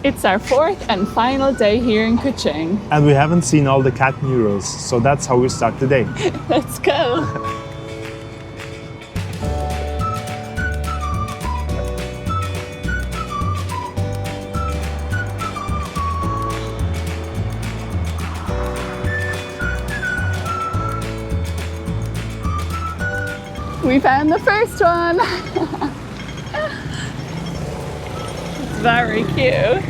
It's our fourth and final day here in Kuching. And we haven't seen all the cat murals, so that's how we start the day. Let's go. We found the first one. It's very cute.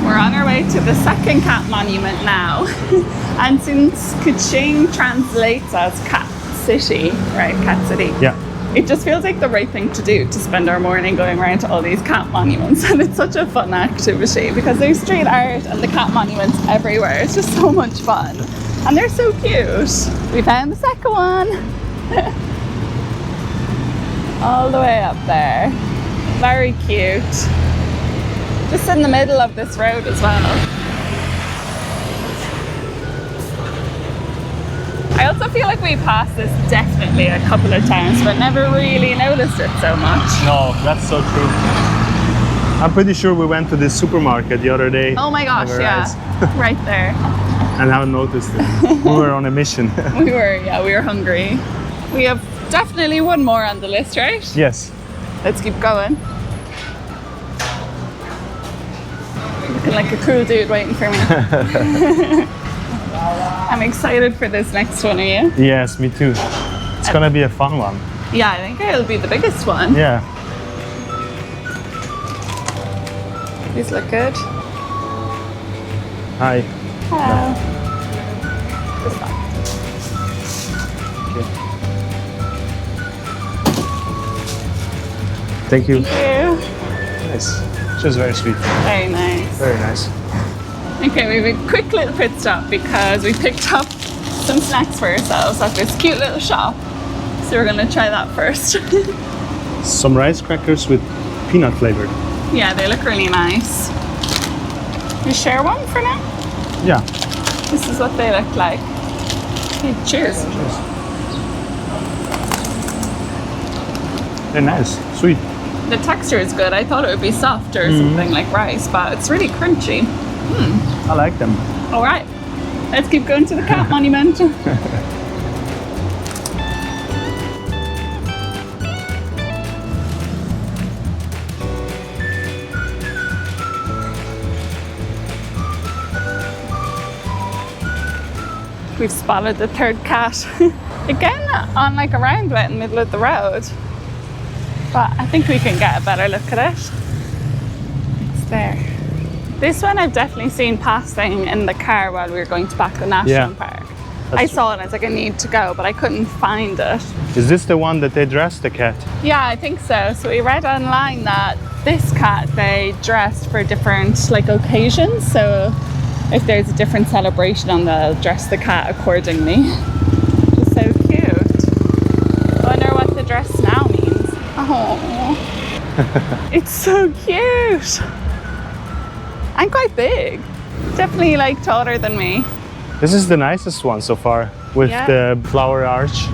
We're on our way to the second cat monument now. And since Kuching translates as cat city, right, cat city. Yeah. It just feels like the right thing to do, to spend our morning going around to all these cat monuments. And it's such a fun activity because there's street art and the cat monuments everywhere. It's just so much fun. And they're so cute. We found the second one. All the way up there. Very cute. Just in the middle of this road as well. I also feel like we passed this definitely a couple of times, but never really noticed it so much. No, that's so true. I'm pretty sure we went to this supermarket the other day. Oh my gosh, yeah. Right there. And haven't noticed it. We were on a mission. We were hungry. We have definitely one more on the list, right? Yes. Let's keep going. Looking like a cool dude waiting for me. I'm excited for this next one, are you? Yes, me too. It's gonna be a fun one. Yeah, I think it'll be the biggest one. Yeah. These look good. Hi. Hello. Okay. Thank you. Thank you. Nice. Just very sweet. Very nice. Very nice. Okay, we have a quick little pit stop because we picked up some snacks for ourselves at this cute little shop. So we're gonna try that first. Some rice crackers with peanut flavor. Yeah, they look really nice. You share one for now? Yeah. This is what they look like. Okay, cheers. Cheers. They're nice, sweet. The texture is good. I thought it would be softer or something like rice, but it's really crunchy. I like them. All right, let's keep going to the cat monument. We've spotted the third cat. Again, on like a roundabout in the middle of the road. But I think we can get a better look at it. It's there. This one I've definitely seen passing in the car while we were going to back the national park. I saw it and I was like, I need to go, but I couldn't find it. Is this the one that they dressed the cat? Yeah, I think so. So we read online that this cat they dressed for different like occasions. So if there's a different celebration on, they'll dress the cat accordingly. Just so cute. I wonder what the dress now means. Oh, it's so cute. And quite big. Definitely like taller than me. This is the nicest one so far, with the flower arch.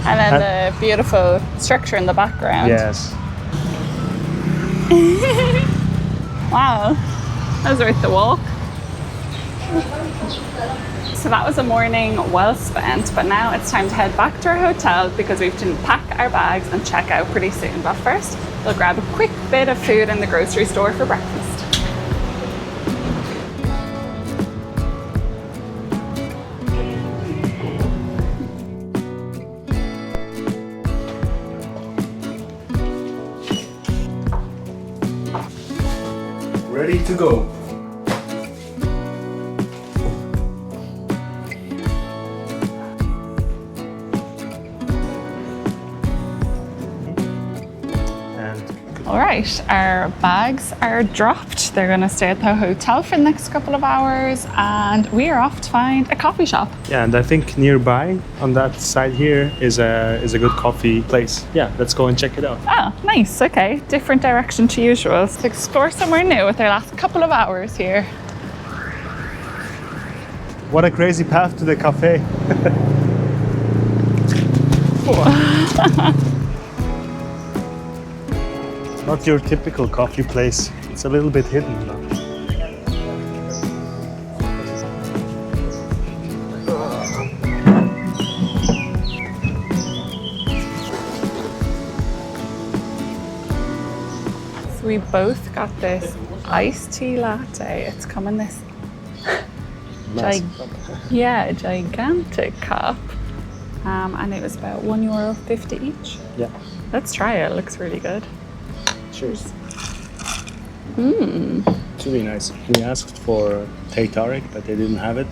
And then the beautiful structure in the background. Yes. Wow, that was worth the walk. So that was a morning well spent, but now it's time to head back to our hotel because we have to pack our bags and check out pretty soon. But first, we'll grab a quick bit of food in the grocery store for breakfast. Ready to go. All right, our bags are dropped. They're going to stay at the hotel for the next couple of hours and we are off to find a coffee shop. Yeah, and I think nearby on that side here is a good coffee place. Yeah, let's go and check it out. Oh, nice. Okay, different direction to usual. Let's explore somewhere new with our last couple of hours here. What a crazy path to the cafe. Not your typical coffee place. It's a little bit hidden though. So we both got this iced tea latte. It's come in this gigantic cup. And it was about €1.50 each. Yeah. Let's try it. It looks really good. Cheers. Mmm. It's really nice. We asked for Teh Tarik, but they didn't have it.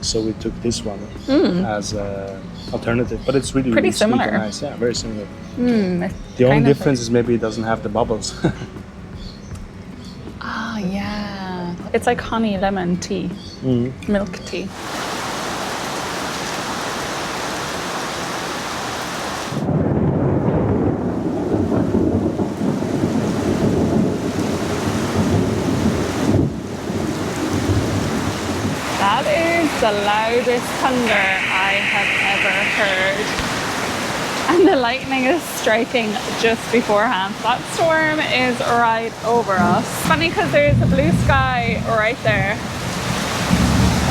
So we took this one as an alternative. But it's really, Pretty really sweet similar. and nice. Yeah, very similar. Mmm. The only difference is maybe it doesn't have the bubbles. Ah, yeah. It's like honey lemon tea. Milk tea. That is the loudest thunder I have ever heard. And the lightning is striking just beforehand. That storm is right over us. Funny because there's a blue sky right there.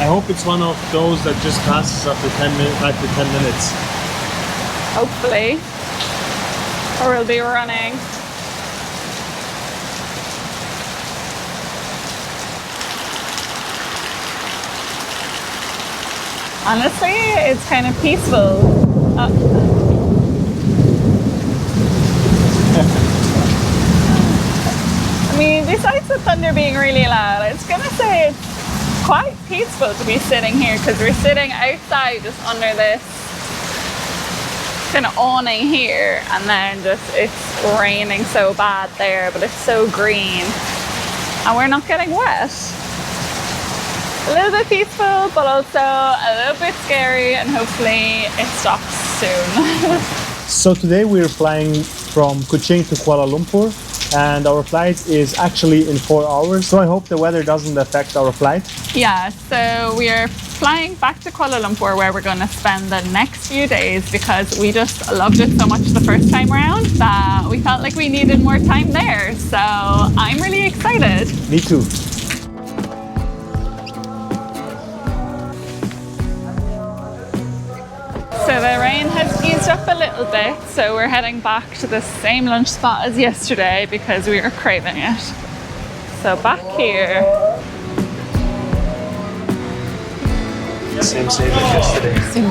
I hope it's one of those that just passes after 5 to 10 minutes. Hopefully. Or we'll be running. Honestly, it's kind of peaceful. I mean, besides the thunder being really loud, I was gonna say it's quite peaceful to be sitting here because we're sitting outside just under this kind of awning here, and then just it's raining so bad there, but it's so green and we're not getting wet. A little bit peaceful, but also a little bit scary, and hopefully it stops soon. So today we're flying from Kuching to Kuala Lumpur, and our flight is actually in 4 hours. So I hope the weather doesn't affect our flight. Yeah, so we are flying back to Kuala Lumpur where we're going to spend the next few days because we just loved it so much the first time around that we felt like we needed more time there. So I'm really excited. Me too. So the rain has eased up a little bit, so we're heading back to the same lunch spot as yesterday because we were craving it. So back here. Same as yesterday. Same.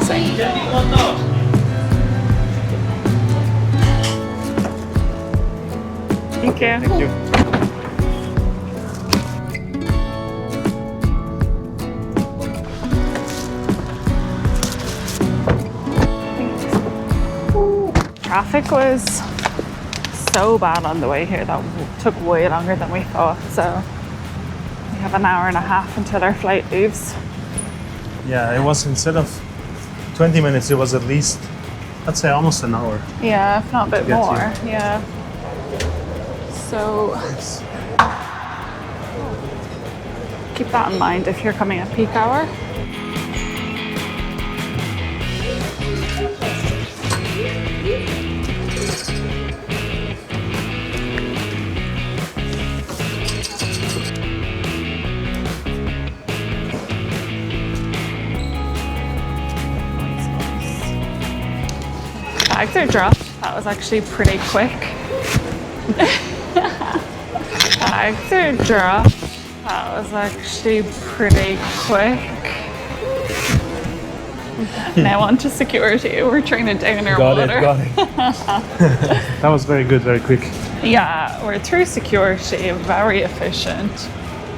Thank you. Thank you. Traffic was so bad on the way here that took way longer than we thought, so we have an hour and a half until our flight leaves. Yeah, it was, instead of 20 minutes, it was at least, I'd say, almost an hour. Yeah, if not a bit get more. here. Yeah. So keep that in mind if you're coming at peak hour. Bags are dropped. That was actually pretty quick. Bags are dropped. That was actually pretty quick. Now on to security. We're trying to down our water. Got it. That was very good, very quick. Yeah, we're through security, very efficient.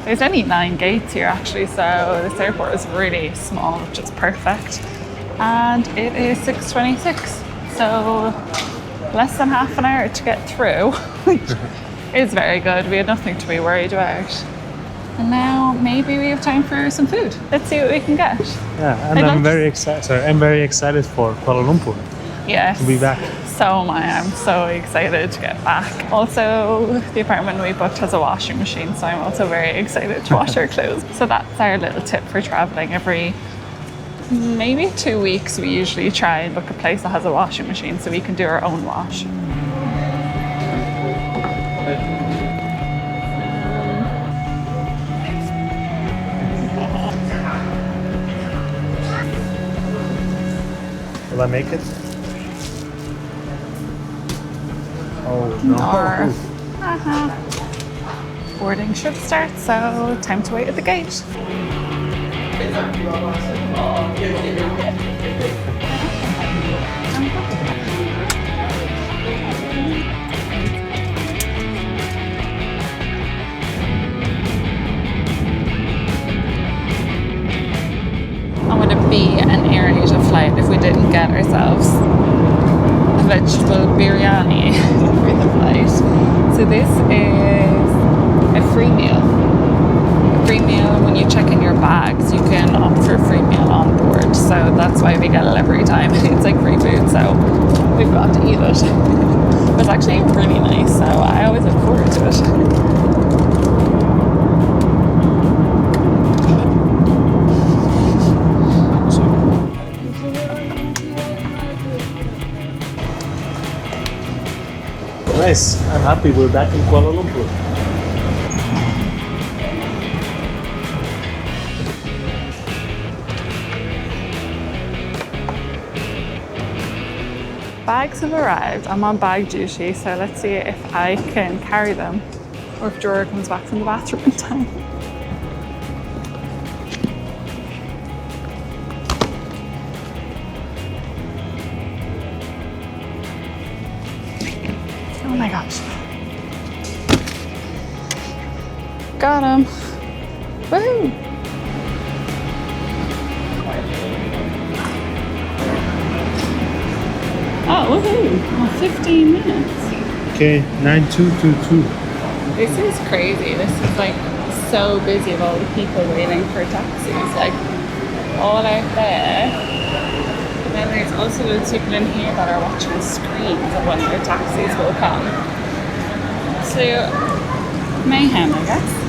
There's only 9 gates here actually, so this airport is really small, which is perfect. And it is 6:26. So less than half an hour to get through, which is very good. We had nothing to be worried about. And now maybe we have time for some food. Let's see what we can get. Yeah, and I'm very excited. Sorry, I'm very excited for Kuala Lumpur Yes. to be back. So am I. I'm so excited to get back. Also, the apartment we booked has a washing machine, so I'm also very excited to wash our clothes. So that's our little tip for traveling. Every maybe 2 weeks, we usually try and book a place that has a washing machine so we can do our own wash. Will I make it? Oh no. Boarding should start, so time to wait at the gate. And would it be an Air Asia flight if we didn't get ourselves a vegetable biryani for the flight? So this is a free meal. A free meal, when you check in your bags, you can opt for a free meal on board. So that's why we get it every time. It's like free food, so we've got to eat it. It's actually really nice, so I always look forward to it. Nice. I'm happy we're back in Kuala Lumpur. Bags have arrived. I'm on bag duty, so let's see if I can carry them or if Djuro comes back from the bathroom in time. Oh my gosh. Got him. Woo! Oh, woohoo! Oh, 15 minutes. Okay, 9222. This is crazy. This is like so busy of all the people waiting for taxis. Like all out there. And then there's also those people in here that are watching screens of when their taxis will come. So mayhem, I guess.